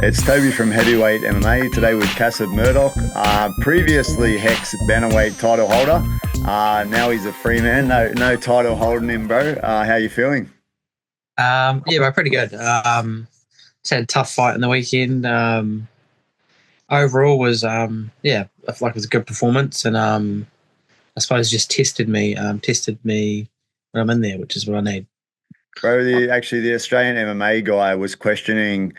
It's Toby from Heavyweight MMA, today with Kasib Murdoch, previously HEX Bantamweight title holder. Now he's a free man, no title holding him, bro. How you feeling? Yeah, bro, pretty good. Just had a tough fight in the weekend. Overall was I feel like it was a good performance, and I suppose just tested me when I'm in there, which is what I need. Bro, the Australian MMA guy was questioning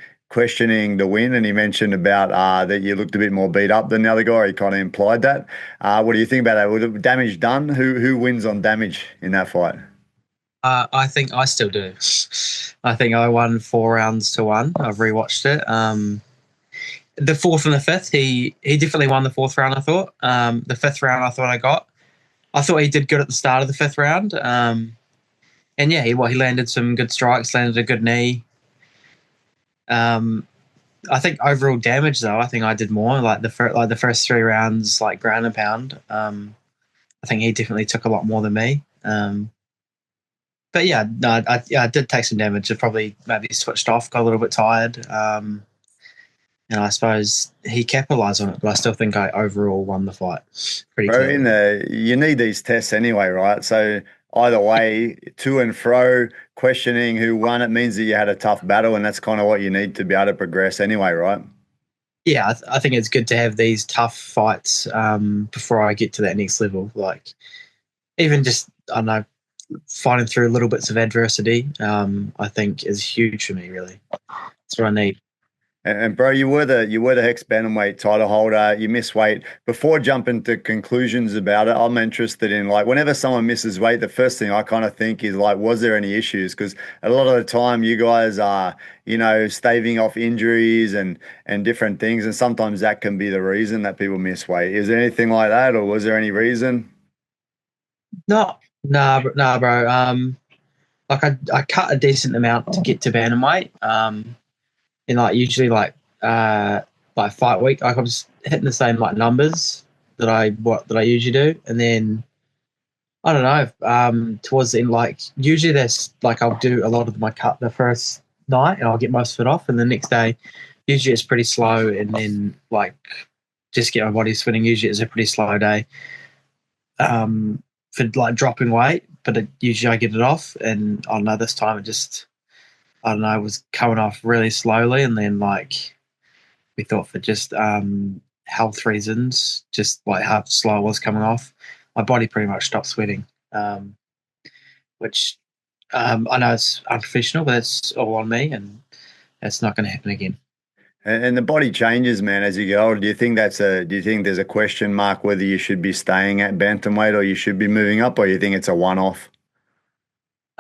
the win, and he mentioned about that you looked a bit more beat up than the other guy. He kind of implied that. What do you think about that? Was the damage done? Who wins on damage in that fight? I think I still do. I think I won 4 rounds to 1. I've rewatched it. The fourth and the fifth, he definitely won the fourth round. I thought. The fifth round, I thought he did good at the start of the fifth round. And yeah, he landed some good strikes, landed a good knee. I think overall damage though, I think I did more. Like the first 3 rounds, like ground and pound. I think he definitely took a lot more than me. But yeah, no, I did take some damage. I probably maybe switched off, got a little bit tired. And I suppose he capitalised on it, but I still think I overall won the fight pretty Bro, clearly. you need these tests anyway, right? So either way, to and fro, questioning who won, it means that you had a tough battle, and that's kind of what you need to be able to progress anyway, right? Yeah, I think it's good to have these tough fights before I get to that next level. Like even just, I don't know, fighting through little bits of adversity, I think is huge for me. Really, that's what I need. And bro, you were the HEX Bantamweight title holder. You missed weight. Before jumping to conclusions about it, I'm interested in, like, whenever someone misses weight, the first thing I kind of think is like, was there any issues? Because a lot of the time you guys are, staving off injuries and different things, and sometimes that can be the reason that people miss weight. Is there anything like that, or was there any reason? No, nah, bro. Like I cut a decent amount to get to bantamweight. In like usually like fight week, like I was hitting the same like numbers that I usually do, and then I don't know. Towards the end, like usually there's like I'll do a lot of my cut the first night, and I'll get most of it off, and the next day, usually it's pretty slow, and then like just get my body sweating. Usually it's a pretty slow day for like dropping weight, but usually I get it off, and I don't know, this time it just I don't know, it was coming off really slowly, and then like we thought for just health reasons, just like how slow it was coming off, my body pretty much stopped sweating, which I know it's unprofessional, but it's all on me, and it's not going to happen again. And the body changes, man, as you get older. Do you think there's a question mark whether you should be staying at bantamweight or you should be moving up, or you think it's a one-off?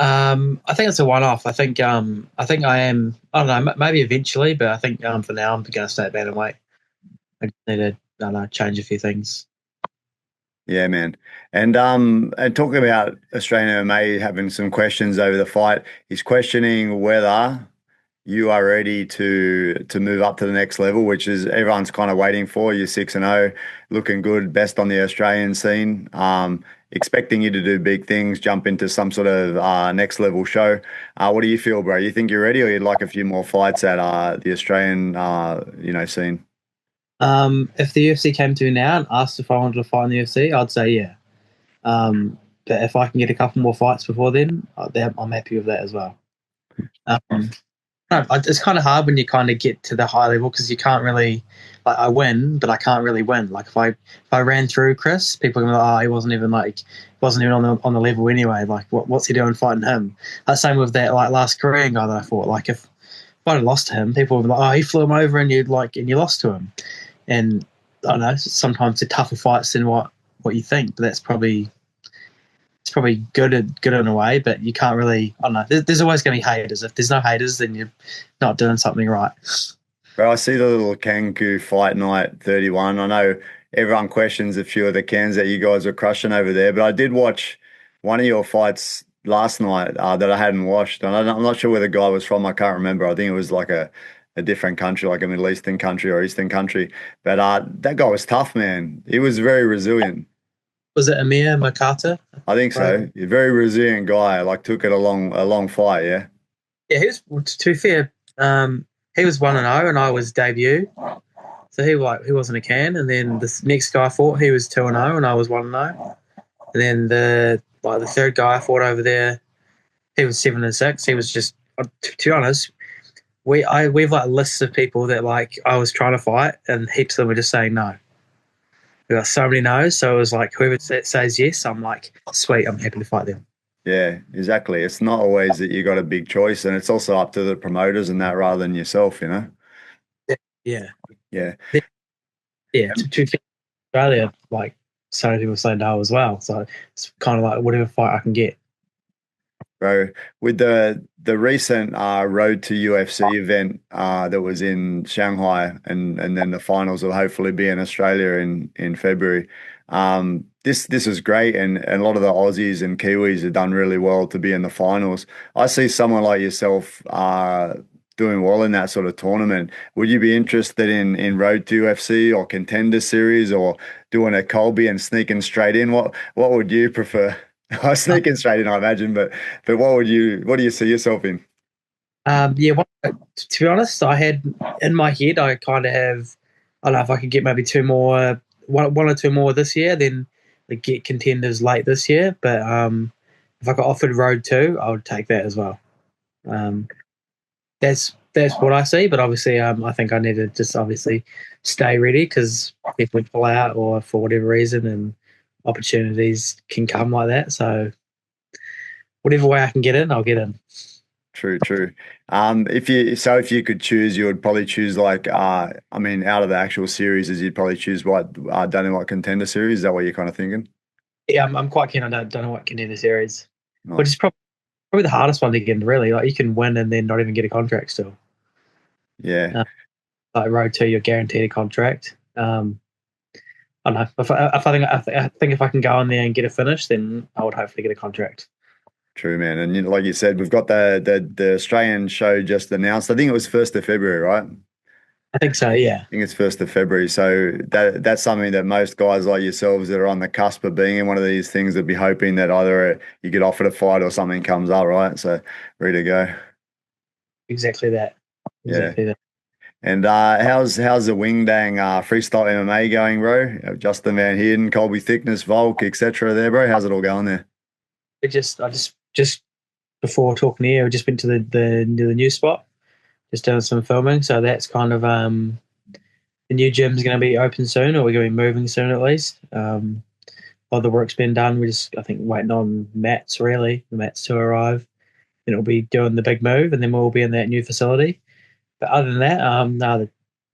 I think it's a one-off. I think I am. I don't know. Maybe eventually, but I think for now I'm going to stay at bantamweight. I just need to, I don't know, change a few things. Yeah, man. And talking about Australian MMA having some questions over the fight, he's questioning whether you are ready to move up to the next level, which is everyone's kind of waiting for. You're 6-0, looking good, best on the Australian scene. Expecting you to do big things, jump into some sort of next level show. What do you feel, bro? You think you're ready, or you'd like a few more fights at the Australian scene? If the UFC came to me now and asked if I wanted to fight in the UFC, I'd say yeah. But if I can get a couple more fights before then, I'm happy with that as well. Um, no, it's kind of hard when you kind of get to the high level because you can't really, like, I win, but I can't really win. Like if I ran through Kris, people are gonna be like, oh, he wasn't even on the level anyway. Like what's he doing fighting him? Same with that like last Korean guy that I fought. Like if I'd have lost to him, people would be like, oh, he flew him over and you lost to him. And I don't know, sometimes they're tougher fights than what you think, but it's probably good in a way, but you can't really, I don't know, there's always going to be haters. If there's no haters, then you're not doing something right. Bro, I see the little Cangu Fight Night 31. I know everyone questions a few of the cans that you guys are crushing over there, but I did watch one of your fights last night that I hadn't watched, and I'm not sure where the guy was from. I can't remember. I think it was like a different country, like a Middle Eastern country or Eastern country. But that guy was tough, man. He was very resilient. Was it Amir Makata? I think Right. so. A very resilient guy. Like took it a long fight. Yeah. Yeah, he was, to be fair, he was 1-0 and I was debut. So he wasn't a can. And then this next guy I fought, he was 2-0 and I was 1-0. And then the third guy I fought over there, he was 7-6. He was just, to be honest, we've like lists of people that like I was trying to fight, and heaps of them were just saying no. We got so many no's, so it was like whoever says yes, I'm like, sweet, I'm happy to fight them. Yeah, exactly. It's not always that you got a big choice, and it's also up to the promoters and that rather than yourself, you know? Yeah. Yeah. Yeah. To Australia, like so many people say no as well. So it's kind of like whatever fight I can get. Bro, with the recent Road to UFC event that was in Shanghai, and then the finals will hopefully be in Australia in February. This is great, and a lot of the Aussies and Kiwis have done really well to be in the finals. I see someone like yourself doing well in that sort of tournament. Would you be interested in Road to UFC or Contender Series, or doing a Colby and sneaking straight in? What would you prefer? I sneak in straight in, I imagine, but what do you see yourself in? Yeah, to be honest, I had in my head, I kind of have, I don't know if I could get maybe one or two more this year, then like get contenders late this year. But if I got offered Road 2, I would take that as well. That's what I see, but obviously, I think I need to just obviously stay ready because people pull out or for whatever reason, and opportunities can come like that. So whatever way I can get in, I'll get in. True, true. If you could choose, you would probably choose like I mean, out of the actual series, you'd probably choose what Dynamite Contender Series. Is that what you're kind of thinking? Yeah, I'm quite keen on that Dynamite Contender Series, which Nice. is probably the hardest one to get in. Really, like you can win and then not even get a contract still. Yeah, Like Road 2, you're guaranteed a contract. I don't know. I think if I can go in there and get a finish, then I would hopefully get a contract. true, man. And like you said, we've got the Australian show just announced. I think it was 1st of February, right? I think so. Yeah. I think it's 1st of February. So that's something that most guys like yourselves that are on the cusp of being in one of these things would be hoping that either you get offered a fight or something comes up, right? So ready to go. Exactly that. Yeah. Exactly that. And how's the Wing Dang freestyle MMA going, bro? Justin Van Heerden, Colby Thickness, Volk, etc. There, bro. How's it all going there? I just before talking to you, I just went to the new spot, just doing some filming. So that's kind of the new gym's going to be open soon, or we're going to be moving soon at least. A lot of the work's been done. We're just, I think, waiting on the mats to arrive. And it'll be doing the big move, and then we'll be in that new facility. But other than that, no, the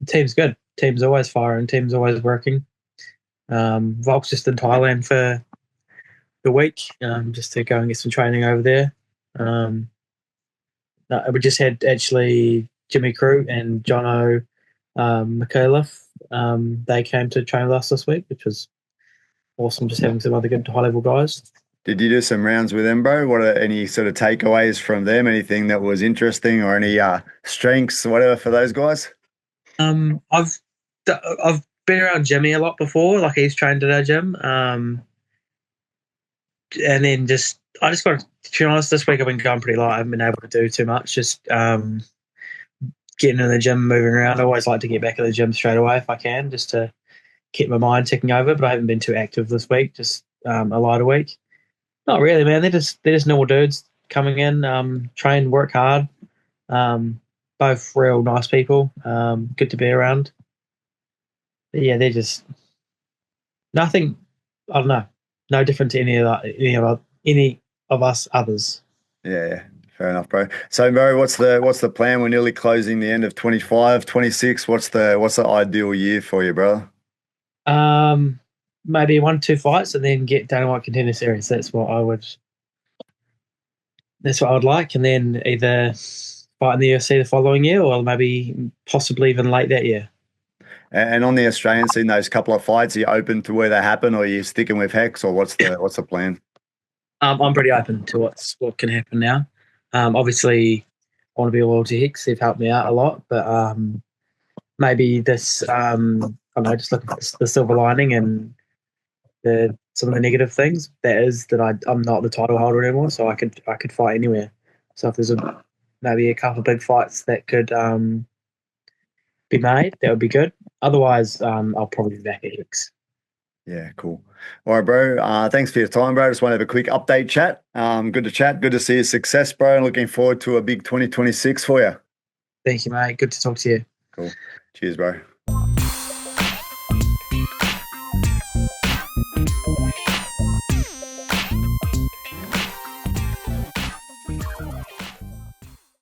team's good. Team's always firing. Team's always working. Volk's just in Thailand for the week, just to go and get some training over there. No, we just had actually Jimmy Crew and Jono McAuliffe. They came to train with us this week, which was awesome. Just having some other good high level guys. Did you do some rounds with them, bro? What are any sort of takeaways from them? Anything that was interesting or any strengths, whatever, for those guys? I've been around Jimmy a lot before. Like he's trained at our gym. And then I just got to be honest. This week I've been going pretty light. I haven't been able to do too much. Just getting in the gym, moving around. I always like to get back in the gym straight away if I can, just to keep my mind ticking over. But I haven't been too active this week. Just a lighter week. Not really, man. They're just normal dudes coming in, train, work hard. Both real nice people. Good to be around. But yeah, they're just nothing. I don't know. No different to any of us others. Yeah, yeah. Fair enough, bro. So, bro, what's the plan? We're nearly closing the end of 25, 26. What's the ideal year for you, brother? Maybe 1, 2 fights and then get Dynamite Contender Series. That's what I would like, and then either fight in the UFC the following year, or maybe possibly even late that year. And on the Australian scene, those couple of fights, are you open to where they happen, or are you sticking with Hex, or what's the plan? I'm pretty open to what can happen now. Obviously, I want to be loyal to Hicks. They've helped me out a lot, but maybe this, I don't know, just looking for the silver lining and some of the negative things. That is that I'm not the title holder anymore, so I could fight anywhere. So if there's maybe a couple of big fights that could be made, that would be good. Otherwise, I'll probably be back at HEX. Yeah, cool. All right, bro. Thanks for your time, bro. Just want to have a quick update chat. Good to chat. Good to see your success, bro. And looking forward to a big 2026 for you. Thank you, mate. Good to talk to you. Cool. Cheers, bro.